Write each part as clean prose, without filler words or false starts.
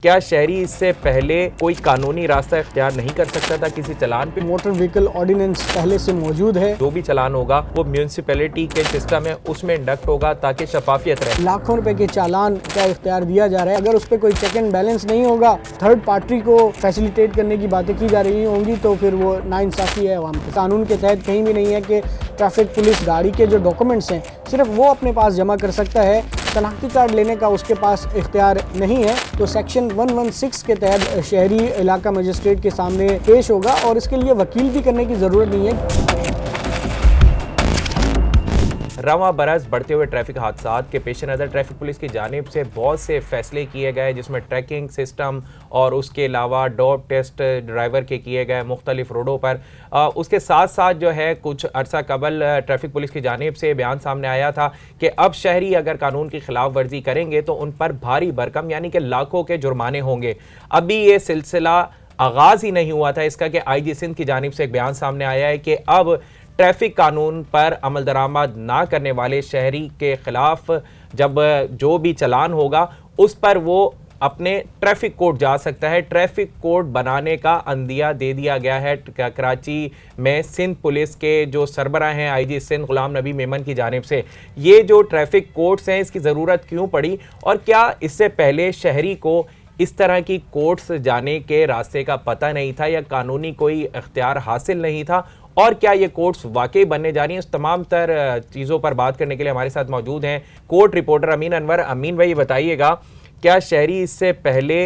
क्या शहरी इससे पहले कोई कानूनी रास्ता इख्तियार नहीं कर सकता था किसी चालान पे? मोटर व्हीकल ऑर्डिनेंस पहले से मौजूद है। जो भी चालान होगा वो म्यूनिसिपैलिटी के सिस्टम है उसमें इंडक्ट होगा ताकि शफाफियत रहे। लाखों रुपए के चालान का इख्तियार दिया जा रहा है। अगर उस पर कोई चेक एंड बैलेंस नहीं होगा, थर्ड पार्टी को फैसिलिटेट करने की बातें की जा रही होंगी तो फिर वो नाइंसाफी है अवाम के। कानून के तहत कहीं भी नहीं है कि ट्रैफिक पुलिस गाड़ी के जो डॉक्यूमेंट्स हैं सिर्फ वो अपने पास जमा कर सकता है, शनाख्ती कार्ड लेने का उसके पास इख्तियार नहीं है। तो सेक्शन 116 के तहत शहरी इलाका मजिस्ट्रेट के सामने पेश होगा और इसके लिए वकील भी करने की ज़रूरत नहीं है। रवां बरस बढ़ते हुए ट्रैफिक हादसात के पेश नज़र ट्रैफिक पुलिस की जानिब से बहुत से फैसले किए गए, जिसमें ट्रैकिंग सिस्टम और उसके अलावा डॉप टेस्ट ड्राइवर के किए गए मुख्तलिफ रोडों पर। उसके साथ साथ जो है कुछ अरसा कबल ट्रैफिक पुलिस की जानिब से बयान सामने आया था कि अब शहरी अगर कानून की खिलाफ वर्जी करेंगे तो उन पर भारी भरकम यानी कि लाखों के जुर्माने होंगे। अभी ये सिलसिला आगाज़ ही नहीं हुआ था इसका कि IG सिंध की जानिब से एक बयान सामने आया है कि अब ट्रैफिक कानून पर अमल दरामद ना करने वाले शहरी के खिलाफ जब जो भी चालान होगा उस पर वो अपने ट्रैफिक कोड जा सकता है। ट्रैफिक कोड बनाने का अंदिया दे दिया गया है कराची में सिंध पुलिस के जो सरबराह हैं IG सिंध गुलाम नबी मेमन की जानिब से। ये जो ट्रैफिक कोड्स हैं इसकी ज़रूरत क्यों पड़ी और क्या इससे पहले शहरी को इस तरह की कोर्ट्स जाने के रास्ते का पता नहीं था या कानूनी कोई इख्तियार हासिल नहीं था, और क्या ये कोर्ट्स वाकई बनने जा रही हैं? इस तमाम तर चीज़ों पर बात करने के लिए हमारे साथ मौजूद हैं कोर्ट रिपोर्टर अमीन अनवर। अमीन भाई बताइएगा, क्या शहरी इससे पहले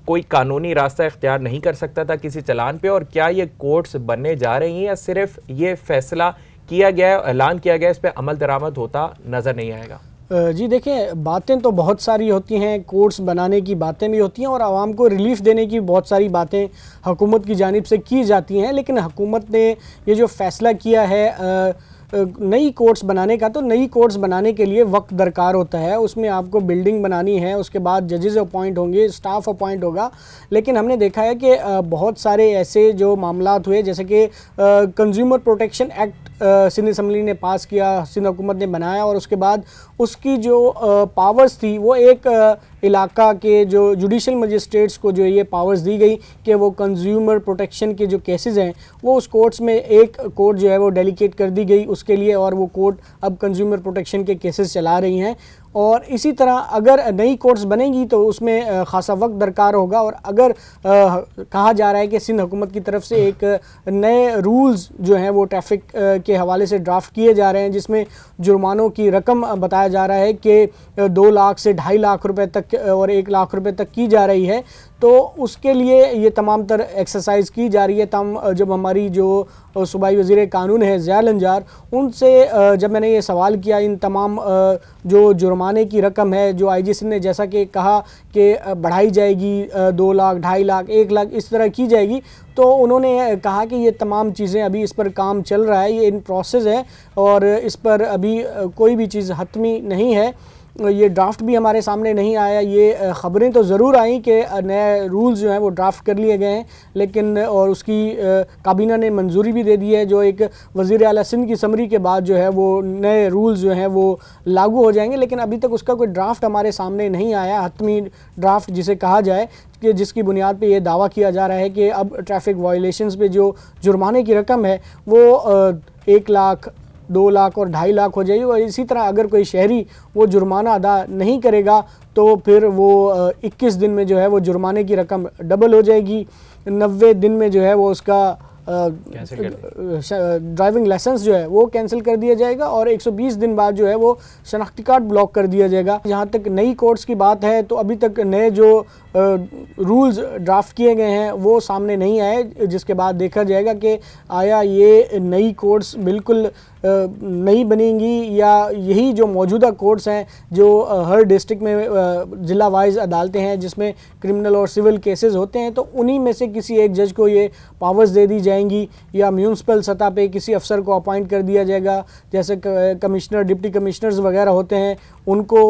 कोई कानूनी रास्ता इख्तियार नहीं कर सकता था किसी चालान पे, और क्या ये कोर्ट्स बनने जा रही हैं या सिर्फ ये फैसला किया गया ऐलान किया गया इस पर अमल दरामद होता नज़र नहीं आएगा? जी देखिए, बातें तो बहुत सारी होती हैं, कोर्ट्स बनाने की बातें भी होती हैं और आवाम को रिलीफ देने की बहुत सारी बातें हुकूमत की जानिब से की जाती हैं। लेकिन हुकूमत ने ये जो फ़ैसला किया है नई कोर्ट्स बनाने का, तो नई कोर्ट्स बनाने के लिए वक्त दरकार होता है। उसमें आपको बिल्डिंग बनानी है, उसके बाद जजेस अपॉइंट होंगे, स्टाफ अपॉइंट होगा। लेकिन हमने देखा है कि बहुत सारे ऐसे जो मामलात हुए, जैसे कि consumer protection act Sindh assembly ने पास किया, सिंध हुकूमत ने बनाया और उसके बाद उसकी जो पावर्स थी वो एक इलाका के जो जुडिशल मजिस्ट्रेट्स को जो ये पावर्स दी गई कि वो कंज्यूमर प्रोटेक्शन के जो केसेस हैं वो उस कोर्ट्स में एक कोर्ट जो है वो डेलीकेट कर दी गई उसके लिए, और वो कोर्ट अब कंज्यूमर प्रोटेक्शन के केसेस चला रही हैं। और इसी तरह अगर नई कोर्ट्स बनेंगी तो उसमें ख़ासा वक्त दरकार होगा। और अगर कहा जा रहा है कि सिंध हुकूमत की तरफ से एक नए रूल्स जो हैं वो ट्रैफिक के हवाले से ड्राफ्ट किए जा रहे हैं, जिसमें जुर्मानों की रकम बताया जा रहा है कि 2 लाख से 2.5 लाख रुपए तक और 1 लाख रुपए तक की जा रही है, तो उसके लिए ये तमाम तर एक्सरसाइज की जा रही है। जब हमारी जो सूबाई वज़ीर कानून है ज़िया लंजार, उनसे जब मैंने ये सवाल किया इन तमाम जो जुर्माने की रकम है जो IG सिंध ने जैसा कि कहा कि बढ़ाई जाएगी 2 लाख, 2.5 लाख, 1 लाख इस तरह की जाएगी, तो उन्होंने कहा कि ये तमाम चीज़ें अभी इस पर काम चल रहा है, ये इन प्रोसेस है और इस पर अभी कोई भी चीज़ हतमी नहीं है। ये ड्राफ्ट भी हमारे सामने नहीं आया। ये ख़बरें तो ज़रूर आई कि नए रूल्स जो हैं वो ड्राफ्ट कर लिए गए हैं, लेकिन और उसकी काबीना ने मंजूरी भी दे दी है। जो एक वज़ीर आला सिंध की समरी के बाद जो है वो नए रूल्स जो हैं वो लागू हो जाएंगे, लेकिन अभी तक उसका कोई ड्राफ्ट हमारे सामने नहीं आया, हतमी ड्राफ्ट जिसे कहा जाए, कि जिसकी बुनियाद पे ये दावा किया जा रहा है कि अब ट्रैफिक वायलेशंस पे जो जुर्माने की रकम है वो 1 लाख, 2 लाख और 2.5 लाख हो जाएगी। और इसी तरह अगर कोई शहरी वो जुर्माना अदा नहीं करेगा तो फिर वो 21 दिन में जो है वो जुर्माने की रकम डबल हो जाएगी, 90 दिन में जो है वो उसका ड्राइविंग लाइसेंस जो है वो कैंसिल कर दिया जाएगा और 120 दिन बाद जो है वो शनाख्ती कार्ड ब्लॉक कर दिया जाएगा। जहाँ तक नई कोर्ट्स की बात है तो अभी तक नए जो रूल्स ड्राफ्ट किए गए हैं वो सामने नहीं आए, जिसके बाद देखा जाएगा कि आया ये नई कोर्ट्स बिल्कुल नहीं बनेंगी या यही जो मौजूदा कोर्ट्स हैं जो हर डिस्ट्रिक्ट में ज़िला वाइज अदालतें हैं जिसमें क्रिमिनल और सिविल केसेस होते हैं, तो उन्हीं में से किसी एक जज को ये पावर्स दे दी जाएंगी या म्यूनसिपल सतह पे किसी अफसर को अपॉइंट कर दिया जाएगा, जैसे कमिश्नर, डिप्टी कमिश्नर्स वगैरह होते हैं, उनको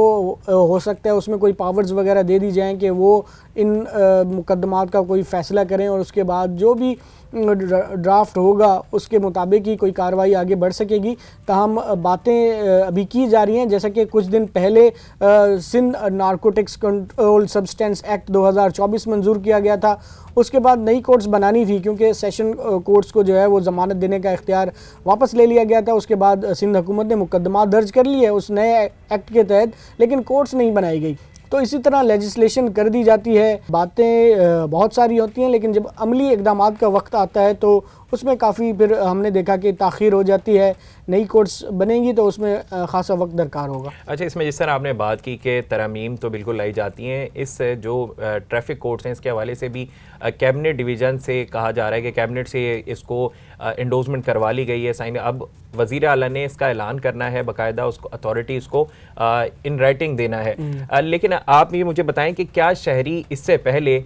हो सकता है उसमें कोई पावर्स वगैरह दे दी जाएँ कि वो इन मुकदमात का कोई फ़ैसला करें और उसके बाद जो भी ड्राफ्ट होगा उसके मुताबिक ही कोई कार्रवाई आगे बढ़ सकेगी। ताहम बातें अभी की जा रही हैं, जैसा कि कुछ दिन पहले Sindh narcotics control substance act 2024 मंजूर किया गया था। उसके बाद नई कोर्ट्स बनानी थी क्योंकि सेशन कोर्ट्स को जो है वो ज़मानत देने का इख्तियार वापस ले लिया गया था। उसके बाद सिंध हुकूमत ने मुकदमा दर्ज कर लिए उस नए एक्ट के तहत, लेकिन कोर्ट्स नहीं बनाई गई। तो इसी तरह लेजिस्लेशन कर दी जाती है, बातें बहुत सारी होती हैं, लेकिन जब अमली इक़दामात का वक्त आता है तो उसमें काफ़ी फिर हमने देखा कि ताख़ीर हो जाती है। नई कोर्ट्स बनेंगी तो उसमें ख़ासा वक्त दरकार होगा। अच्छा, इसमें जिस तरह आपने बात की कि तरमीम तो बिल्कुल लाई जाती हैं, इस जो ट्रैफिक कोर्ट्स हैं इसके हवाले से भी कैबिनेट डिवीज़न से कहा जा रहा है कि कैबिनेट से इसको इंडोर्समेंट करवा ली गई है, साइन। अब वज़ीर आला ने इसका ऐलान करना है, बाकायदा उसको अथॉरिटीज़ को इन राइटिंग देना है। लेकिन आप ये मुझे बताएं कि क्या शहरी इससे पहले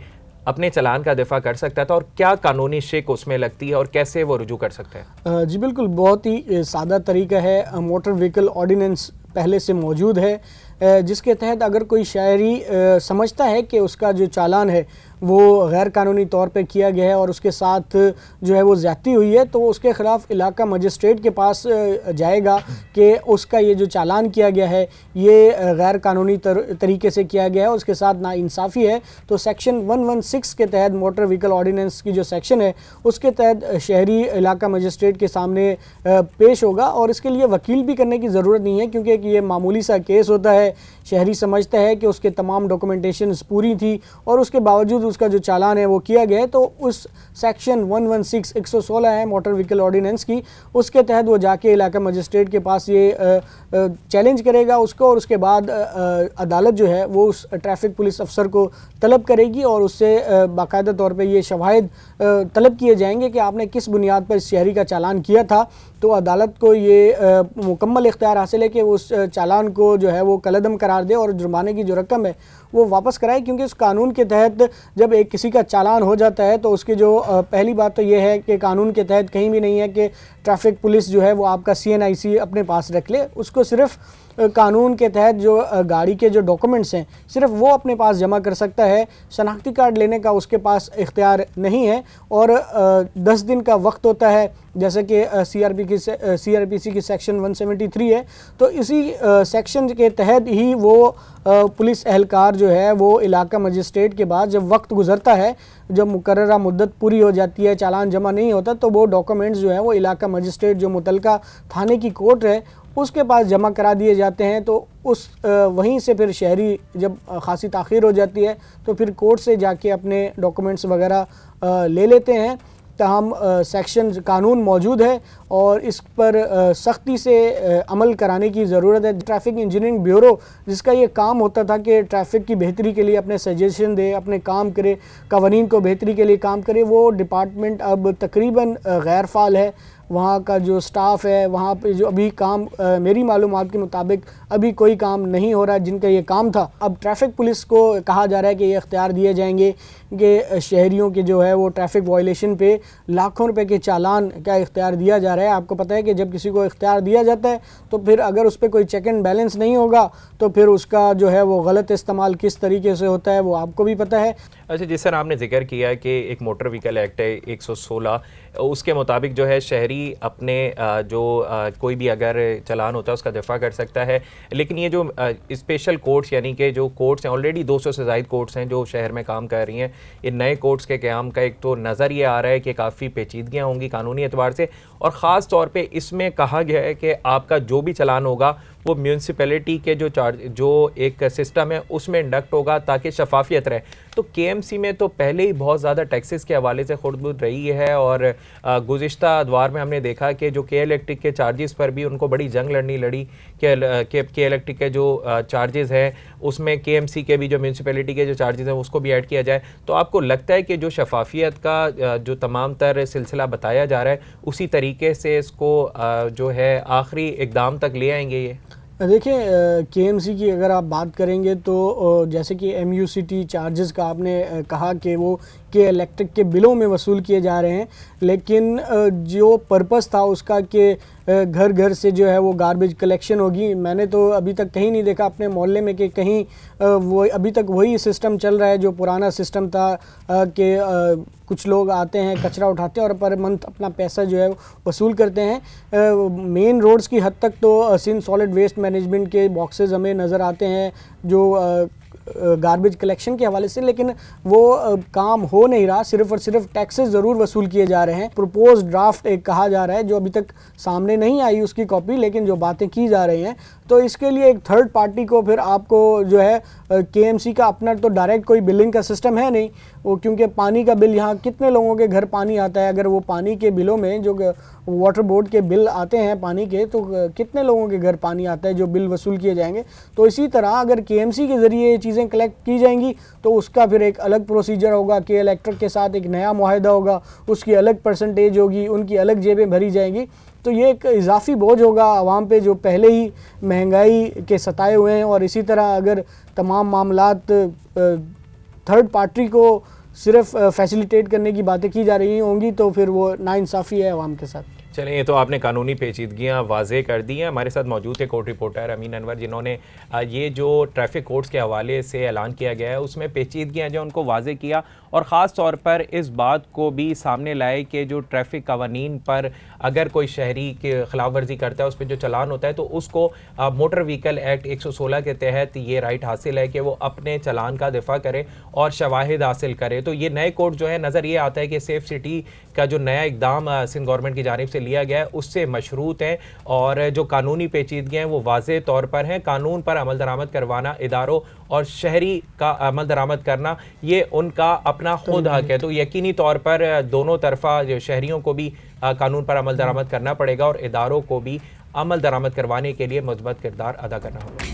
अपने चलान का दिफा कर सकता था और क्या कानूनी शिक उसमें लगती है और कैसे वो रुजू कर सकता है? जी बिल्कुल, बहुत ही सादा तरीका है। मोटर व्हीकल ऑर्डिनेंस पहले से मौजूद है, जिसके तहत अगर कोई शहरी समझता है कि उसका जो चालान है वो गैर कानूनी तौर पे किया गया है और उसके साथ जो है वो ज़्यादती हुई है, तो उसके ख़िलाफ़ इलाका मजिस्ट्रेट के पास जाएगा कि उसका ये जो चालान किया गया है ये गैर कानूनी तरीके से किया गया है, उसके साथ नाइंसाफ़ी है। तो सेक्शन 116 के तहत मोटर व्हीकल ऑर्डिनेंस की जो सेक्शन है उसके तहत शहरी इलाका मजिस्ट्रेट के सामने पेश होगा और इसके लिए वकील भी करने की ज़रूरत नहीं है, क्योंकि ये मामूली सा केस होता है। शहरी समझता है कि उसके तमाम डॉक्यूमेंटेशन पूरी थी और उसके बावजूद उसका जो चालान है वो किया गया है, तो उस सेक्शन 116 है मोटर व्हीकल ऑर्डिनेंस की, उसके तहत वो जाके इलाका मजिस्ट्रेट के पास ये चैलेंज करेगा उसको और उसके बाद अदालत जो है वो उस ट्रैफिक पुलिस अफसर को तलब करेगी और उससे बाकायदा तौर पे ये शवाहिद तलब किए जाएंगे कि आपने किस बुनियाद पर इस शहरी का चालान किया था। तो अदालत को ये मुकम्मल इख्तियार हासिल है कि उस चालान को जो है वो कलअदम करार दे और जुर्माने की जो रकम है वो वापस कराए, क्योंकि इस कानून के तहत जब एक किसी का चालान हो जाता है तो उसकी जो पहली बात तो ये है कि कानून के तहत कहीं भी नहीं है कि ट्रैफिक पुलिस जो है वो आपका CNIC अपने पास रख ले। उसको सिर्फ कानून के तहत जो गाड़ी के जो डॉक्यूमेंट्स हैं सिर्फ वो अपने पास जमा कर सकता है, शनाख्ती कार्ड लेने का उसके पास इख्तियार नहीं है। और 10 दिन का वक्त होता है, जैसे कि CRPC की सेक्शन 173 है, तो इसी सेक्शन के तहत ही वो पुलिस एहलकार जो है वो इलाका मजिस्ट्रेट के बाद जब वक्त गुजरता है, जब मुकर्ररा मुद्दत पूरी हो जाती है, चालान जमा नहीं होता, तो वो डॉक्यूमेंट्स जो है वो इलाका मजिस्ट्रेट जो मुतलका थाने की कोर्ट है उसके पास जमा करा दिए जाते हैं। तो उस वहीं से फिर शहरी जब खासी ताख़ीर हो जाती है तो फिर कोर्ट से जाके अपने डॉक्यूमेंट्स वगैरह ले लेते हैं। तमाम सेक्शन कानून मौजूद है और इस पर सख्ती से अमल कराने की ज़रूरत है। ट्रैफिक इंजीनियरिंग ब्यूरो जिसका ये काम होता था कि ट्रैफिक की बेहतरी के लिए अपने सजेशन दे, अपने काम करे, कवानीन को बेहतरी के लिए काम करे, वो डिपार्टमेंट अब तकरीबन गैर फ़ाल है। वहाँ का जो स्टाफ है वहाँ पे जो अभी काम मेरी मालूमात के मुताबिक अभी कोई काम नहीं हो रहा है जिनका ये काम था। अब ट्रैफिक पुलिस को कहा जा रहा है कि ये इख्तियार दिए जाएंगे कि शहरियों के जो है वो ट्रैफिक वायलेशन पे लाखों रुपए के चालान का इख्तियार दिया जा रहा है। आपको पता है कि जब किसी को इख्तियार दिया जाता है तो फिर अगर उस पर कोई चेक एंड बैलेंस नहीं होगा तो फिर उसका जो है वो गलत इस्तेमाल किस तरीके से होता है वो आपको भी पता है। अच्छा, जिस तरह आपने जिक्र किया कि एक मोटर व्हीकल एक्ट है 116, उसके मुताबिक जो है शहरी अपने जो कोई भी अगर चालान होता है उसका दिफा कर सकता है, लेकिन ये जो स्पेशल कोर्ट्स यानी कि जो कोर्ट्स हैं, ऑलरेडी 200 से ज़ायद कोर्ट्स हैं जो शहर में काम कर रही हैं, इन नए कोर्ट्स के क़याम का एक तो नज़र ये आ रहा है कि काफ़ी पेचीदगियाँ होंगी कानूनी एतबार से, और ख़ास तौर पे इसमें कहा गया है कि आपका जो भी चालान होगा वो म्यूनसिपैलिटी के जो एक सिस्टम है उसमें इंडक्ट होगा ताकि शफाफियत रहे। तो KMC में तो पहले ही बहुत ज़्यादा टैक्सेस के हवाले से खुर्द-बुर्द रही है और गुज़िश्ता अदवार में हमने देखा कि जो के इलेक्ट्रिक के चार्जेस पर भी उनको बड़ी जंग लड़ी के इलेक्ट्रिक के जो चार्जेस हैं उसमें KMC के भी जो म्यूनसिपैलिटी के जो चार्जेस हैं उसको भी ऐड किया जाए। तो आपको लगता है कि जो शफाफियत का जो तमाम तर सिलसिला बताया जा रहा है उसी तरीके से इसको जो है आखिरी इक़दाम तक ले आएंगे ये? देखिए केएमसी की अगर आप बात करेंगे तो जैसे कि एमयूसीटी चार्जेस का आपने कहा कि वो के इलेक्ट्रिक के बिलों में वसूल किए जा रहे हैं, लेकिन जो पर्पस था उसका कि घर घर से जो है वो गार्बेज कलेक्शन होगी, मैंने तो अभी तक कहीं नहीं देखा अपने मोहल्ले में कि कहीं वो अभी तक वही सिस्टम चल रहा है जो पुराना सिस्टम था कि कुछ लोग आते हैं, कचरा उठाते हैं और पर मंथ अपना पैसा जो है वसूल करते हैं। मेन रोड्स की हद तक तो सिंध सॉलिड वेस्ट मैनेजमेंट के बॉक्सेस हमें नज़र आते हैं जो गार्बेज कलेक्शन के हवाले से, लेकिन वो काम हो नहीं रहा, सिर्फ और सिर्फ टैक्सेस ज़रूर वसूल किए जा रहे हैं। प्रपोज ड्राफ्ट एक कहा जा रहा है जो अभी तक सामने नहीं आई उसकी कॉपी, लेकिन जो बातें की जा रही हैं तो इसके लिए एक थर्ड पार्टी को फिर आपको जो है केएमसी का अपना तो डायरेक्ट कोई बिलिंग का सिस्टम है नहीं वो, क्योंकि पानी का बिल यहाँ कितने लोगों के घर पानी आता है, अगर वो पानी के बिलों में जो वाटर बोर्ड के बिल आते हैं पानी के तो कितने लोगों के घर पानी आता है जो बिल वसूल किए जाएंगे। तो इसी तरह अगर केएमसी के ज़रिए ये चीज़ें कलेक्ट की जाएंगी तो उसका फिर एक अलग प्रोसीजर होगा कि इलेक्ट्रिक के साथ एक नया मुआहदा होगा, उसकी अलग परसेंटेज होगी, उनकी अलग जेबें भरी जाएंगी, तो ये एक इजाफी बोझ होगा आवाम पे जो पहले ही महंगाई के सताए हुए हैं। और इसी तरह अगर तमाम मामलात थर्ड पार्टी को सिर्फ फैसिलिटेट करने की बातें की जा रही होंगी तो फिर वो नाइंसाफ़ी है आवाम के साथ। चलें, ये तो आपने कानूनी पेचीदगियाँ वाज़े कर दी हैं। हमारे साथ मौजूद थे कोर्ट रिपोर्टर अमीन अनवर, जिन्होंने ये जो ट्रैफिक कोड्स के हवाले से ऐलान किया गया है उसमें पेचीदगियाँ जो उनको वाज़े किया और ख़ास तौर पर इस बात को भी सामने लाए कि जो ट्रैफिक कवानीन पर अगर कोई शहरी की खिलाफ वर्जी करता है उस पर जो चालान होता है तो उसको मोटर व्हीकल एक्ट 116 के तहत ये राइट हासिल है कि वो अपने चालान का दिफा करे और शवाहिद हासिल करे। तो ये नए कोड जो है नज़र ये आता है कि सेफ सिटी का जो नया इकदाम सिंध गवर्नमेंट की जानिब से लिया गया है उससे मशरूत है और जो कानूनी पेचीदगियाँ हैं वो वाज़े तौर पर हैं। कानून पर अमल दरामद करवाना इदारों और शहरी का अमल दरामद करना ये उनका अपना खुद हक है। तो यकीनी तौर पर दोनों तरफा जो शहरियों को भी कानून पर अमल दरामद करना पड़ेगा और इदारों को भी अमल दरामद करवाने के लिए मुस्बत किरदार अदा करना होगा।